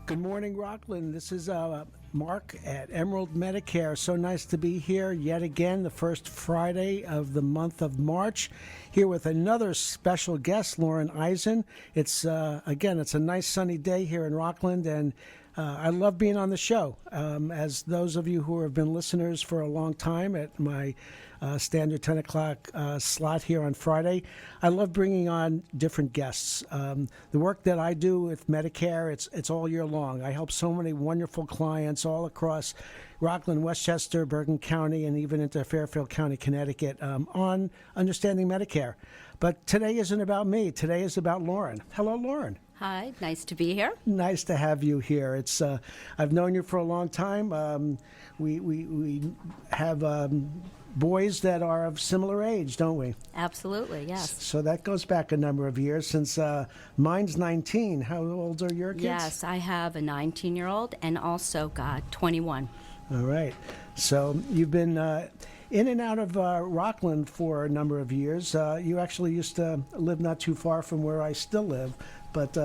Good morning, Rockland. This is Mark at Emerald Medicare. So nice to be here yet again, the first Friday of the month of March, here with another special guest, Lauren Eisen. It's it's a nice sunny day here in Rockland, and I love being on the show. As those of you who have been listeners for a long time at my standard 10 o'clock slot here on Friday, I love bringing on different guests. The work that I do with Medicare, it's all year long. I help so many wonderful clients all across Rockland, Westchester, Bergen County, and even into Fairfield County, Connecticut, on understanding Medicare. But today isn't about me. Today is about Lauren. Hello, Lauren. Hi, nice to be here. Nice to have you here. It's I've known you for a long time. We have boys that are of similar age, don't we? Absolutely, yes. So that goes back a number of years since mine's 19. How old are your kids? Yes, I have a 19-year-old and also got 21. All right. So you've been in and out of Rockland for a number of years. You actually used to live not too far from where I still live. But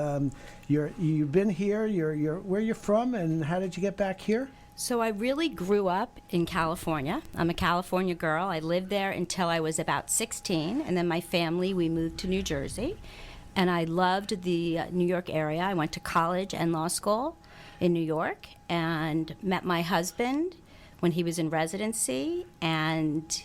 you've been here. You're where you're from, and how did you get back here? So I really grew up in California. I'm a California girl. I lived there until I was about 16, and then my family, we moved to New Jersey. And I loved the New York area. I went to college and law school in New York and met my husband when he was in residency, and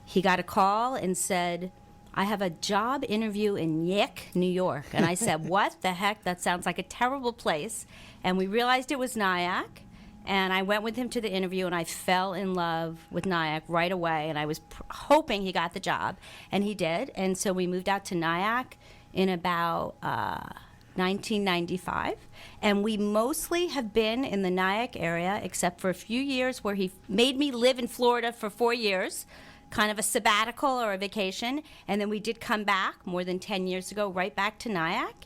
he got a call and said, I have a job interview in Yick, New York. And I said, what the heck? That sounds like a terrible place. And we realized it was Nyack. And I went with him to the interview, and I fell in love with Nyack right away. And I was hoping he got the job, and he did. And so we moved out to Nyack in about 1995. And we mostly have been in the Nyack area, except for a few years where he made me live in Florida for 4 years, kind of a sabbatical or a vacation. And then we did come back more than 10 years ago, right back to Nyack,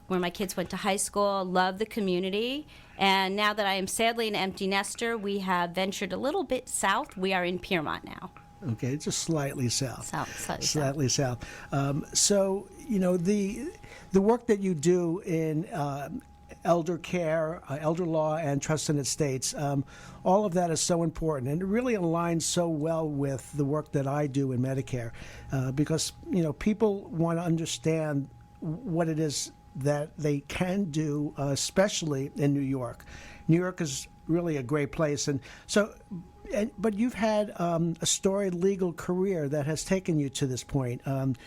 where my kids went to high school, love the community. And now that I am sadly an empty nester, we have ventured a little bit south. We are in Piermont now. Okay, just slightly south. Slightly south. So, you know, the work that you do in elder care, elder law, and trust and estates, all of that is so important, and it really aligns so well with the work that I do in Medicare, because, you know, people want to understand what it is that they can do, especially in New York. New York is really a great place, and so. But you've had a storied legal career that has taken you to this point.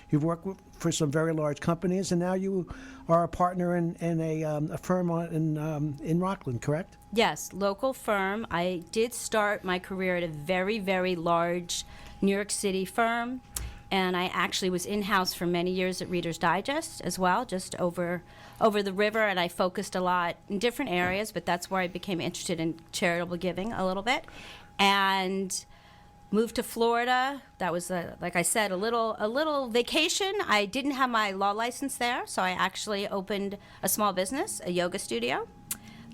You've worked for some very large companies, and now you are a partner in a firm in Rockland, correct? Yes, local firm. I did start my career at a very, very large New York City firm, and I actually was in-house for many years at Reader's Digest as well, just over the river, and I focused a lot in different areas, but that's where I became interested in charitable giving a little bit. And moved to Florida. That was, like I said, a little vacation. I didn't have my law license there, so I actually opened a small business, a yoga studio.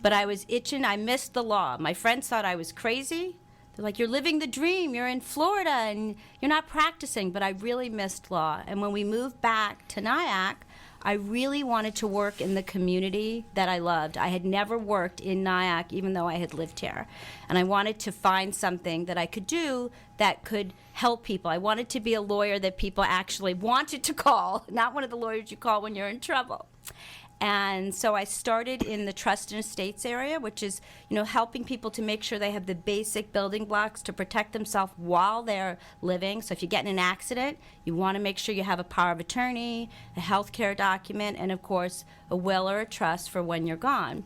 But I was itching. I missed the law. My friends thought I was crazy. They're like, you're living the dream. You're in Florida, and you're not practicing. But I really missed law. And when we moved back to Nyack, I really wanted to work in the community that I loved. I had never worked in Nyack, even though I had lived here. And I wanted to find something that I could do that could help people. I wanted to be a lawyer that people actually wanted to call, not one of the lawyers you call when you're in trouble. And so I started in the trust and estates area, which is, you know, helping people to make sure they have the basic building blocks to protect themselves while they're living. So if you get in an accident, you want to make sure you have a power of attorney, a health care document, and of course, a will or a trust for when you're gone.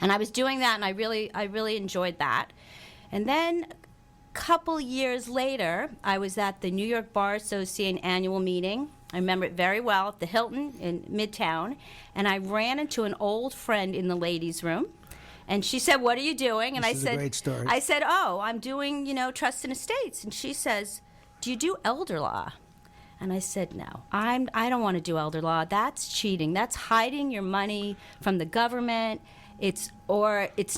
And I was doing that, and I really enjoyed that. And then a couple years later, I was at the New York Bar Association annual meeting. I remember it very well, at the Hilton in Midtown, and I ran into an old friend in the ladies' room, and she said, "What are you doing?" And This is a great story. I said, "Oh, I'm doing, you know, trust and estates." And she says, "Do you do elder law?" And I said, "No, I don't want to do elder law. That's cheating. That's hiding your money from the government. It's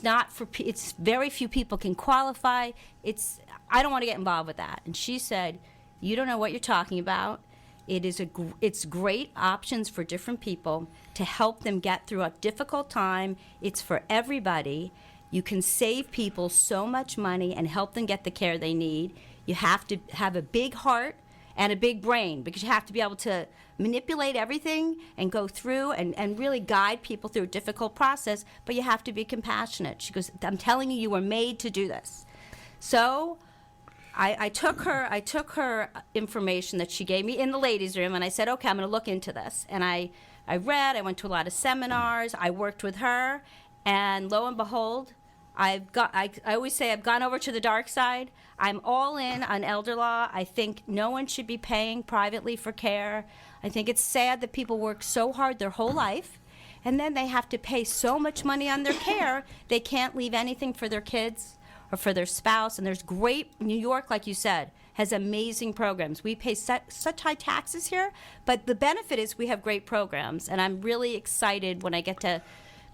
not for. It's very few people can qualify. I don't want to get involved with that." And she said, "You don't know what you're talking about. It's great options for different people to help them get through a difficult time. It's for everybody. You can save people so much money and help them get the care they need. You have to have a big heart and a big brain, because you have to be able to manipulate everything and go through and really guide people through a difficult process, but you have to be compassionate. She goes, I'm telling you, you were made to do this. So I took her information that she gave me in the ladies' room, and I said, okay, I'm going to look into this. And I read, I went to a lot of seminars, I worked with her, and lo and behold, I always say I've gone over to the dark side. I'm all in on elder law. I think no one should be paying privately for care. I think it's sad that people work so hard their whole life, and then they have to pay so much money on their care, they can't leave anything for their kids or for their spouse. And there's great, New York, like you said, has amazing programs. We pay such high taxes here, but the benefit is we have great programs, and I'm really excited when I get to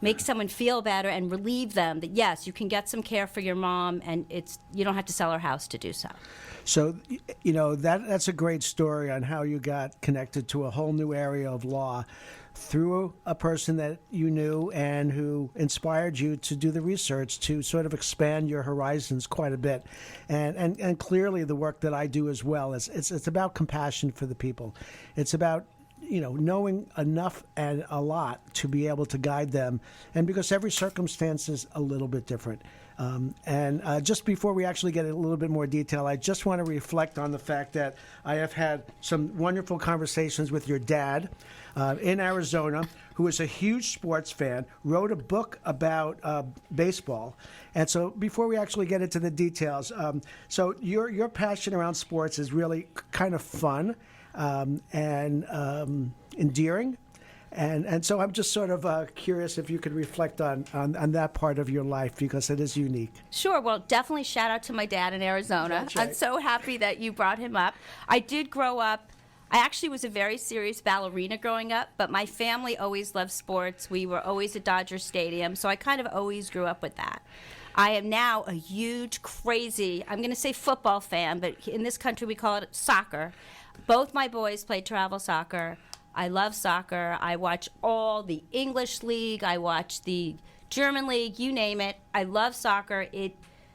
make someone feel better and relieve them that, yes, you can get some care for your mom, and you don't have to sell her house to do so. So, that's a great story on how you got connected to a whole new area of law through a person that you knew and who inspired you to do the research to sort of expand your horizons quite a bit. And clearly the work that I do as well is it's about compassion for the people. It's about knowing enough and a lot to be able to guide them, and because every circumstance is a little bit different. Just before we actually get a little bit more detail, I just want to reflect on the fact that I have had some wonderful conversations with your dad in Arizona, who is a huge sports fan, wrote a book about baseball. And so before we actually get into the details, so your passion around sports is really kind of fun and endearing. And so I'm just sort of curious if you could reflect on that part of your life, because it is unique. Sure. Well, definitely shout out to my dad in Arizona. That's right. I'm so happy that you brought him up. I did grow up. I actually was a very serious ballerina growing up, but my family always loved sports. We were always at Dodger Stadium, so I kind of always grew up with that. I am now a huge, crazy, I'm going to say football fan, but in this country we call it soccer. Both my boys play travel soccer. I love soccer. I watch all the English league. I watch the German league, you name it. I love soccer.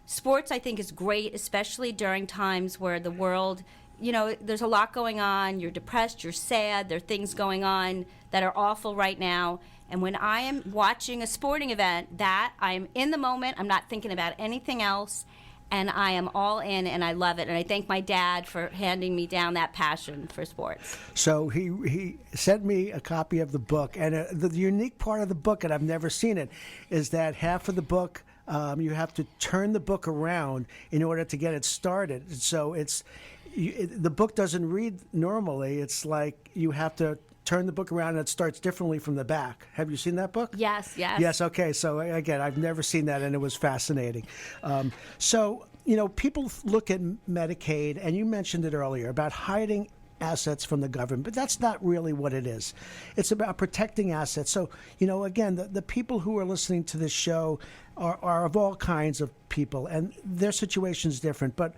Sports, I think, is great, especially during times where the world, there's a lot going on. You're depressed, you're sad. There are things going on that are awful right now. And when I am watching a sporting event, that I'm in the moment, I'm not thinking about anything else, and I am all in, and I love it. And I thank my dad for handing me down that passion for sports. So he sent me a copy of the book, and the unique part of the book, and I've never seen it, is that half of the book, you have to turn the book around in order to get it started. So the book doesn't read normally. It's like you have to turn the book around and it starts differently from the back. Have you seen that book? Yes. Yes, okay. So again, I've never seen that, and it was fascinating. People look at Medicaid, and you mentioned it earlier, about hiding assets from the government, but that's not really what it is. It's about protecting assets. So, again, the people who are listening to this show are of all kinds of people, and their situation's different, but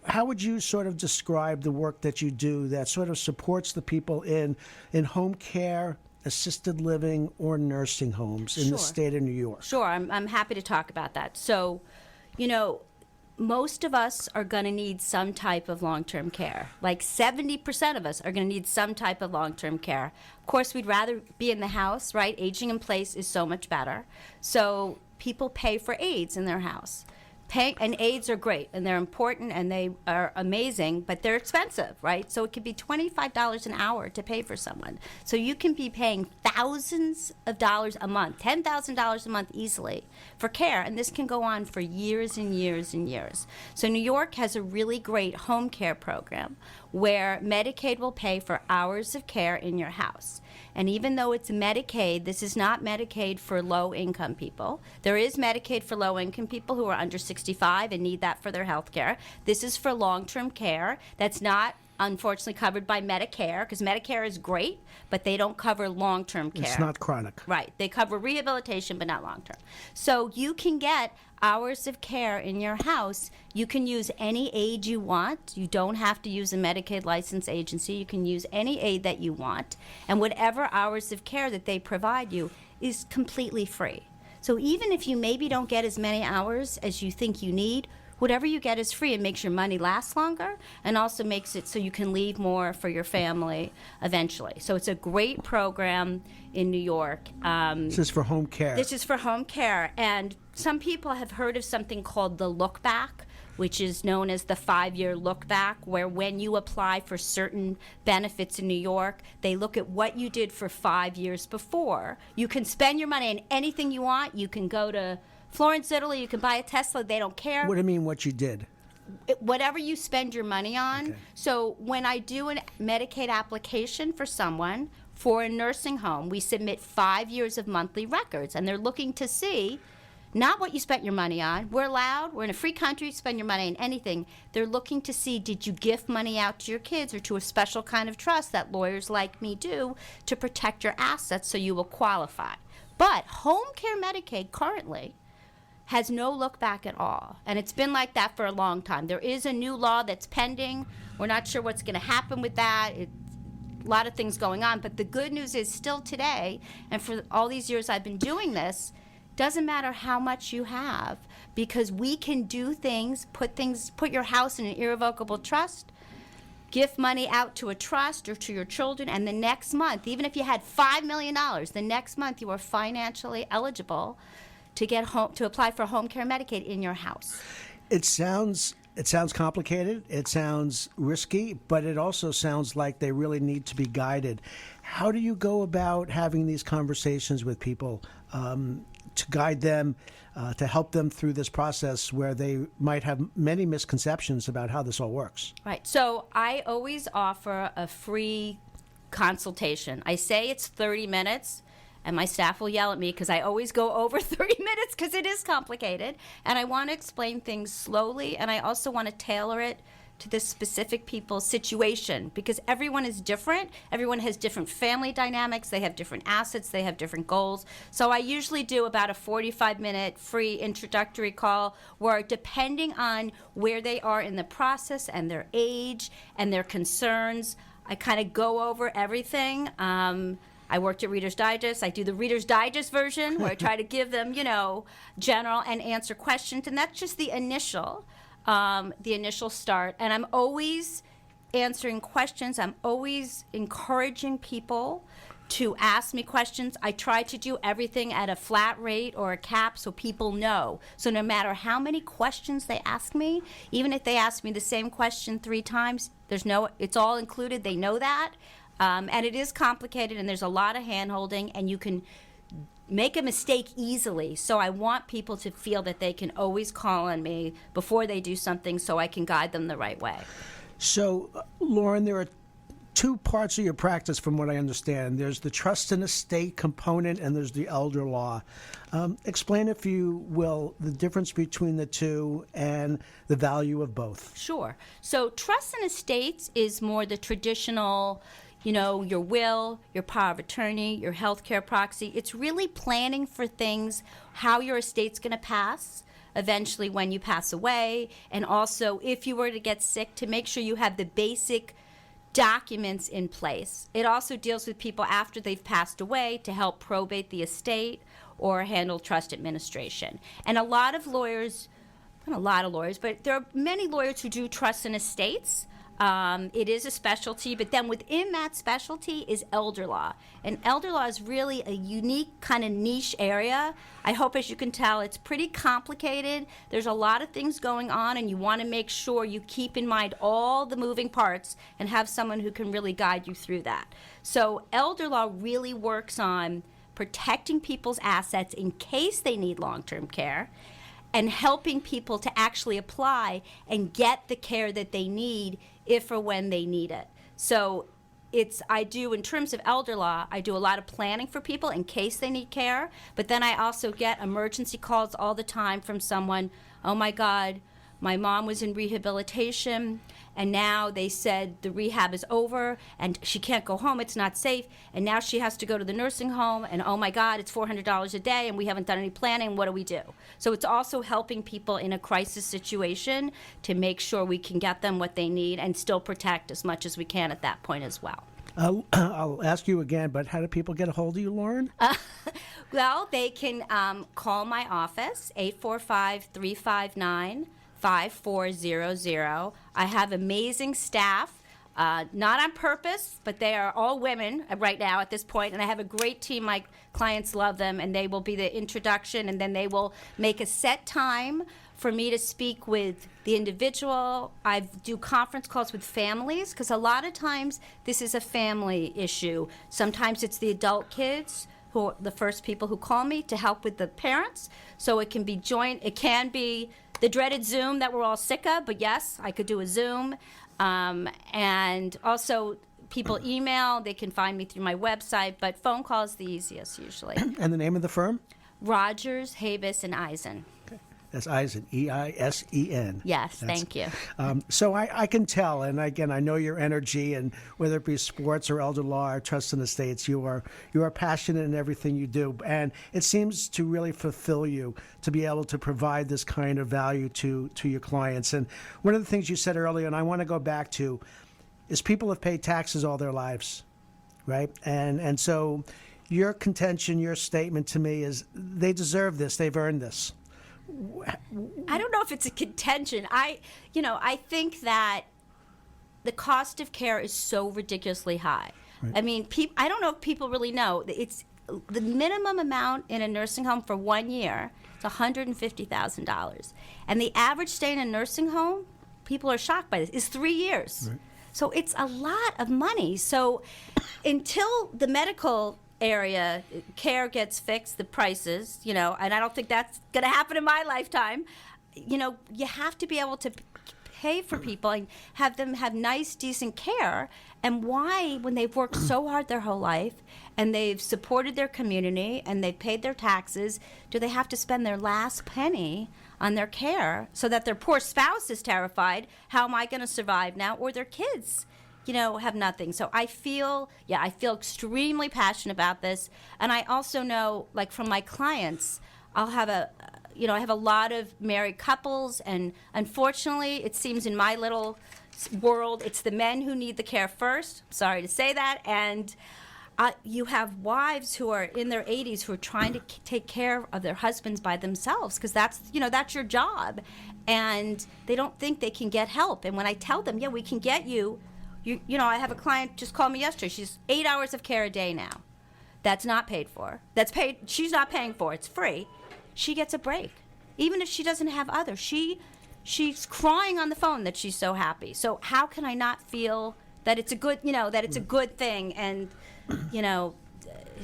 how would you sort of describe the work that you do that sort of supports the people in home care, assisted living, or nursing homes in the state of New York? Sure, I'm happy to talk about that. So, most of us are going to need some type of long-term care. Like 70% of us are going to need some type of long-term care. Of course, we'd rather be in the house, right? Aging in place is so much better. So people pay for aides in their house. And aides are great, and they're important, and they are amazing, but they're expensive, right? So it could be $25 an hour to pay for someone. So you can be paying thousands of dollars a month, $10,000 a month easily for care, and this can go on for years and years and years. So New York has a really great home care program where Medicaid will pay for hours of care in your house. And even though it's Medicaid, this is not Medicaid for low-income people. There is Medicaid for low-income people who are under 65 and need that for their health care. This is for long-term care that's not unfortunately covered by Medicare, because Medicare is great, but they don't cover long-term care. It's not chronic. Right. They cover rehabilitation, but not long-term. So you can get hours of care in your house. You can use any aid you want. You don't have to use a Medicaid licensed agency. You can use any aid that you want. And whatever hours of care that they provide you is completely free. So even if you maybe don't get as many hours as you think you need, whatever you get is free and makes your money last longer, and also makes it so you can leave more for your family eventually. So it's a great program in New York. This is for home care. This is for home care. And some people have heard of something called the look back, which is known as the 5-year look back, where when you apply for certain benefits in New York, they look at what you did for 5 years before. You can spend your money on anything you want. You can go to Florence, Italy, you can buy a Tesla, they don't care. What do you mean what you did? Whatever you spend your money on. Okay. So when I do a Medicaid application for someone for a nursing home, we submit 5 years of monthly records, and they're looking to see not what you spent your money on. We're in a free country, spend your money on anything. They're looking to see, did you gift money out to your kids or to a special kind of trust that lawyers like me do to protect your assets so you will qualify. But home care Medicaid currently has no look back at all. And it's been like that for a long time. There is a new law that's pending. We're not sure what's going to happen with that. A lot of things going on. But the good news is still today, and for all these years I've been doing this, doesn't matter how much you have, because we can do things, put your house in an irrevocable trust, gift money out to a trust or to your children, and the next month, even if you had $5 million, the next month you are financially eligible to apply for home care Medicaid in your house. It sounds complicated. It sounds risky, but it also sounds like they really need to be guided. How do you go about having these conversations with people to guide them, to help them through this process where they might have many misconceptions about how this all works? Right. So I always offer a free consultation. I say it's 30 minutes. And my staff will yell at me because I always go over 30 minutes because it is complicated. And I want to explain things slowly, and I also want to tailor it to this specific people's situation, because everyone is different. Everyone has different family dynamics. They have different assets. They have different goals. So I usually do about a 45-minute free introductory call where, depending on where they are in the process and their age and their concerns, I kind of go over everything. I worked at Reader's Digest. I do the Reader's Digest version where I try to give them, general and answer questions. And that's just the initial start. And I'm always answering questions. I'm always encouraging people to ask me questions. I try to do everything at a flat rate or a cap so people know. So no matter how many questions they ask me, even if they ask me the same question 3 times, it's all included. They know that. And it is complicated, and there's a lot of hand-holding, and you can make a mistake easily. So I want people to feel that they can always call on me before they do something so I can guide them the right way. So, Lauren, there are 2 parts of your practice from what I understand. There's the trust and estate component, and there's the elder law. Explain, if you will, the difference between the 2 and the value of both. Sure. So trust and estates is more the traditional, your will, your power of attorney, your healthcare proxy. It's really planning for things, how your estate's going to pass eventually when you pass away, and also if you were to get sick, to make sure you have the basic documents in place. It also deals with people after they've passed away to help probate the estate or handle trust administration. And a lot of lawyers, not a lot of lawyers, but there are many lawyers who do trusts and estates. It is a specialty, but then within that specialty is elder law. And elder law is really a unique kind of niche area. I hope, as you can tell, it's pretty complicated. There's a lot of things going on, and you want to make sure you keep in mind all the moving parts and have someone who can really guide you through that. So elder law really works on protecting people's assets in case they need long-term care, and helping people to actually apply and get the care that they need if or when they need it. So I do, in terms of elder law, I do a lot of planning for people in case they need care, but then I also get emergency calls all the time from someone, oh my God, My mom was in rehabilitation, and now they said the rehab is over and she can't go home, it's not safe, and now she has to go to the nursing home, and oh my God, it's $400 a day and we haven't done any planning, what do we do? So it's also helping people in a crisis situation to make sure we can get them what they need and still protect as much as we can at that point as well. I'll ask you again, but how do people get a hold of you, Lauren? Well, they can call my office, 845-359-5400. I have amazing staff, not on purpose, but they are all women right now at this point, and I have a great team. My clients love them, and they will be the introduction, and then they will make a set time for me to speak with the individual. I do conference calls with families, because a lot of times this is a family issue. Sometimes it's the adult kids who are the first people who call me to help with the parents. So it can be joint, it can be the dreaded Zoom that we're all sick of, but yes, I could do a Zoom. And also people email, they can find me through my website, but phone call is the easiest usually. And the name of the firm? Rogers, Habis, and Eisen. That's Eisen, E-I-S-E-N. Yes, thank you. So I can tell, and again, I know your energy, and whether it be sports or elder law or trust and estates, you are passionate in everything you do, and it seems to really fulfill you to be able to provide this kind of value to your clients. And one of the things you said earlier, and I want to go back to, is people have paid taxes all their lives, right? And so your contention, your statement to me is they deserve this, they've earned this. I don't know if it's a contention. I think that the cost of care is so ridiculously high. Right. I mean, I don't know if people really know. It's the minimum amount in a nursing home for 1 year is $150,000, and the average stay in a nursing home, people are shocked by this, is 3 years. Right. So it's a lot of money. So until the medical area care gets fixed, the prices, and I don't think that's going to happen in my lifetime. You have to be able to pay for people and have them have nice, decent care. And why, when they've worked so hard their whole life and they've supported their community and they've paid their taxes, do they have to spend their last penny on their care so that their poor spouse is terrified, how am I going to survive now, or their kids have nothing. So I feel extremely passionate about this. And I also know, like from my clients, I have a lot of married couples, and unfortunately, it seems in my little world, it's the men who need the care first. Sorry to say that. And you have wives who are in their 80s who are trying to take care of their husbands by themselves, because that's your job. And they don't think they can get help. And when I tell them, we can get you, I have a client just called me yesterday. She's 8 hours of care a day now. That's not paid for. That's paid. She's not paying for. It's free. She gets a break, even if she doesn't have others. She's crying on the phone that she's so happy. So how can I not feel that it's a good, that it's a good thing? And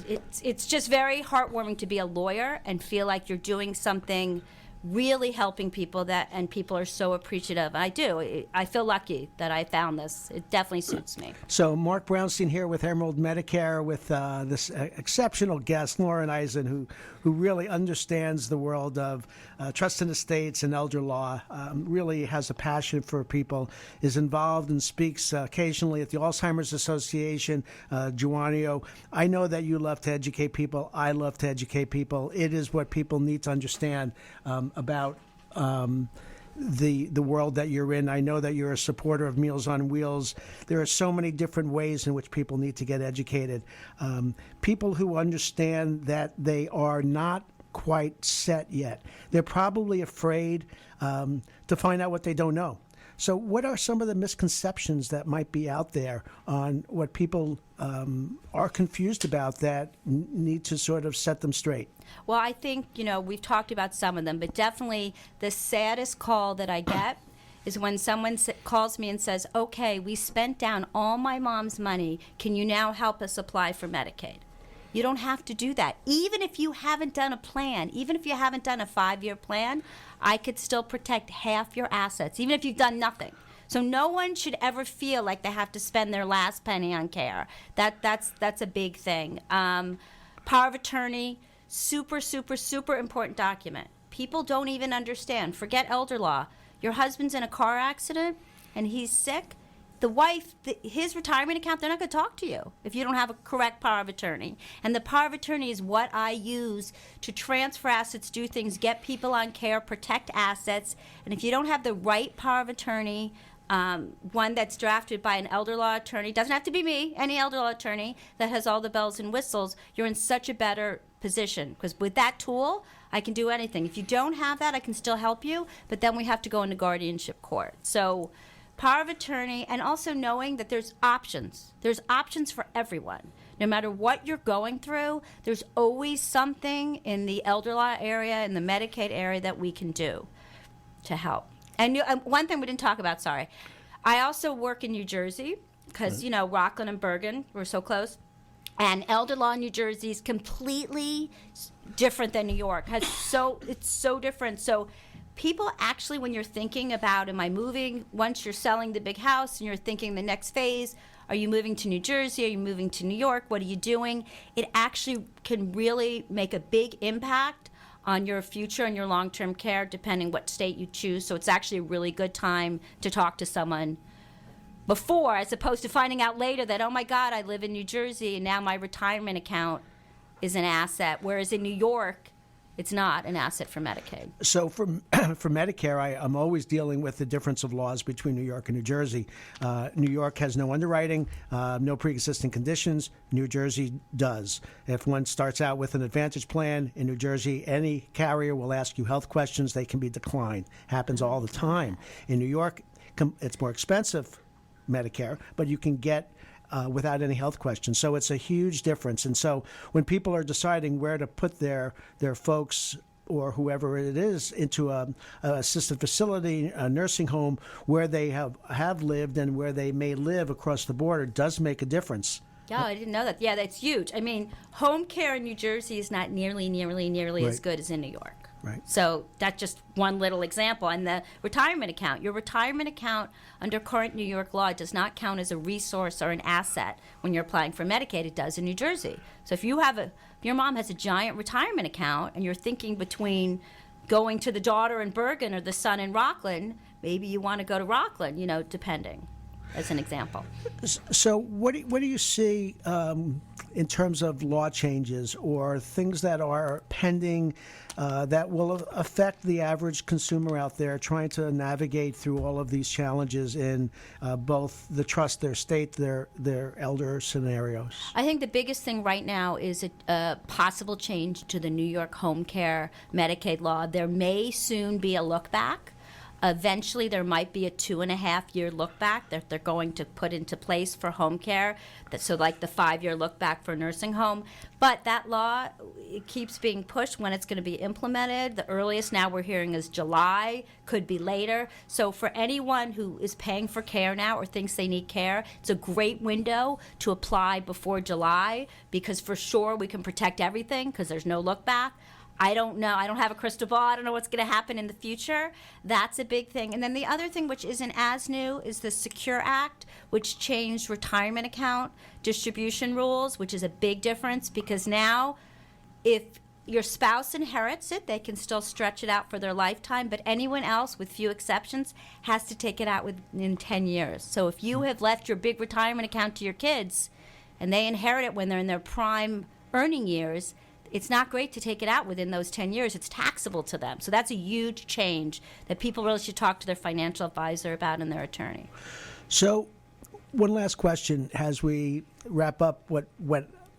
it's just very heartwarming to be a lawyer and feel like you're doing something really helping people, and people are so appreciative. I feel lucky that I found this. It definitely suits me. So Mark Brownstein here with Emerald Medicare with this exceptional guest, Lauren Eisen, who really understands the world of trust and estates and elder law, really has a passion for people, is involved and speaks occasionally at the Alzheimer's Association, Juanio. I know that you love to educate people. I love to educate people. It is what people need to understand about the world that you're in. I know that you're a supporter of Meals on Wheels. There are so many different ways in which people need to get educated. People who understand that they are not quite set yet. They're probably afraid to find out what they don't know. So what are some of the misconceptions that might be out there on what people are confused about that need to sort of set them straight? Well, I think, we've talked about some of them, but definitely the saddest call that I get is when someone calls me and says, okay, we spent down all my mom's money. Can you now help us apply for Medicaid? You don't have to do that. Even if you haven't done a plan, even if you haven't done a 5-year plan, I could still protect half your assets, even if you've done nothing. So no one should ever feel like they have to spend their last penny on care. That's a big thing. Power of attorney, super, super, super important document. People don't even understand. Forget elder law. your husband's in a car accident and he's sick, the wife, his retirement account, they're not going to talk to you if you don't have a correct power of attorney. And the power of attorney is what I use to transfer assets, do things, get people on care, protect assets. And if you don't have the right power of attorney, one that's drafted by an elder law attorney, doesn't have to be me, any elder law attorney that has all the bells and whistles, you're in such a better position. Because with that tool, I can do anything. If you don't have that, I can still help you, but then we have to go into guardianship court. So power of attorney, and also knowing that there's options. There's options for everyone. No matter what you're going through, there's always something in the elder law area, in the Medicaid area that we can do to help. And one thing we didn't talk about, sorry. I also work in New Jersey because, Rockland and Bergen, we're so close. And elder law in New Jersey is completely different than New York. It's so different. So people actually, when you're thinking about, am I moving, once you're selling the big house and you're thinking the next phase, are you moving to New Jersey? Are you moving to New York? What are you doing? It actually can really make a big impact on your future and your long-term care, depending what state you choose. So it's actually a really good time to talk to someone before, as opposed to finding out later that, oh my God, I live in New Jersey and now my retirement account is an asset. Whereas in New York, it's not an asset for Medicaid. So for Medicare, I'm always dealing with the difference of laws between New York and New Jersey. New York has no underwriting, no pre-existing conditions. New Jersey does. If one starts out with an Advantage plan in New Jersey, any carrier will ask you health questions. They can be declined. Happens all the time. In New York, it's more expensive, Medicare, but you can get without any health questions. So it's a huge difference. And so when people are deciding where to put their folks or whoever it is into a assisted facility, a nursing home, where they have lived and where they may live across the border does make a difference. Yeah, I didn't know that. Yeah, that's huge. I mean, home care in New Jersey is not nearly Right. as good as in New York. Right. So that's just one little example. And the retirement account, your retirement account under current New York law does not count as a resource or an asset when you're applying for Medicaid. It does in New Jersey. So if your mom has a giant retirement account and you're thinking between going to the daughter in Bergen or the son in Rockland, maybe you want to go to Rockland, depending, as an example. So what do you see in terms of law changes or things that are pending that will affect the average consumer out there trying to navigate through all of these challenges in both the trust, their state, their elder scenarios? I think the biggest thing right now is a possible change to the New York home care Medicaid law. There may soon be a look back. Eventually, there might be a 2.5-year look back that they're going to put into place for home care. So like the 5-year look back for nursing home. But that law, it keeps being pushed when it's going to be implemented. The earliest now we're hearing is July, could be later. So for anyone who is paying for care now or thinks they need care, it's a great window to apply before July, because for sure we can protect everything because there's no look back. I don't know. I don't have a crystal ball. I don't know what's going to happen in the future. That's a big thing. And then the other thing, which isn't as new, is the Secure Act, which changed retirement account distribution rules, which is a big difference because now if your spouse inherits it, they can still stretch it out for their lifetime, but anyone else, with few exceptions, has to take it out within 10 years. So if you have left your big retirement account to your kids and they inherit it when they're in their prime earning years, it's not great to take it out within those 10 years. It's taxable to them. So that's a huge change that people really should talk to their financial advisor about and their attorney. So one last question as we wrap up what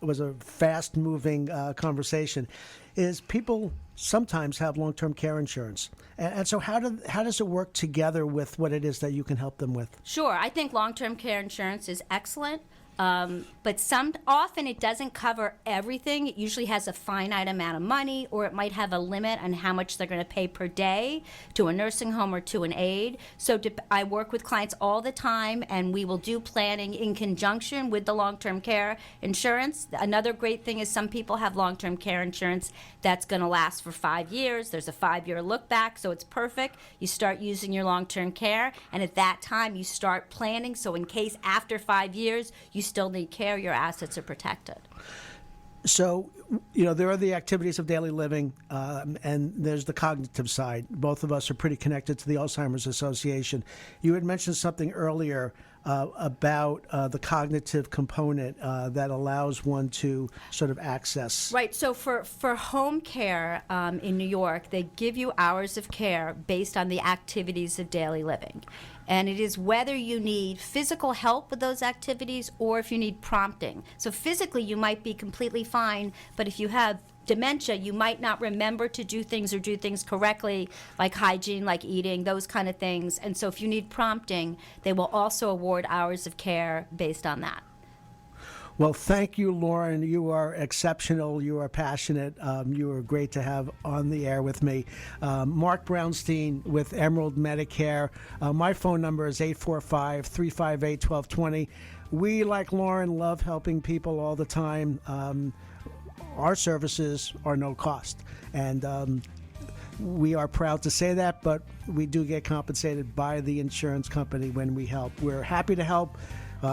was a fast-moving conversation is people sometimes have long-term care insurance. And so how does it work together with what it is that you can help them with? Sure. I think long-term care insurance is excellent. But often it doesn't cover everything. It usually has a finite amount of money, or it might have a limit on how much they're going to pay per day to a nursing home or to an aide. So I work with clients all the time, and we will do planning in conjunction with the long-term care insurance. Another great thing is some people have long-term care insurance that's going to last for 5 years. There's a 5-year look back, so it's perfect. You start using your long-term care, and at that time you start planning. So in case after 5 years you still need care, your assets are protected. So, there are the activities of daily living, and there's the cognitive side. Both of us are pretty connected to the Alzheimer's Association. You had mentioned something earlier about the cognitive component that allows one to sort of access. Right. So for home care in New York, they give you hours of care based on the activities of daily living. And it is whether you need physical help with those activities or if you need prompting. So physically, you might be completely fine, but if you have dementia, you might not remember to do things or do things correctly, like hygiene, like eating, those kind of things. And so if you need prompting, they will also award hours of care based on that. Well, thank you, Lauren. You are exceptional. You are passionate. You are great to have on the air with me. Mark Brownstein with Emerald Medicare. My phone number is 845-358-1220. We, like Lauren, love helping people all the time. Our services are no cost. And we are proud to say that, but we do get compensated by the insurance company when we help. We're happy to help.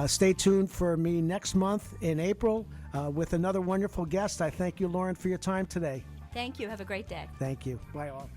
Stay tuned for me next month in April with another wonderful guest. I thank you, Lauren, for your time today. Thank you. Have a great day. Thank you. Bye all.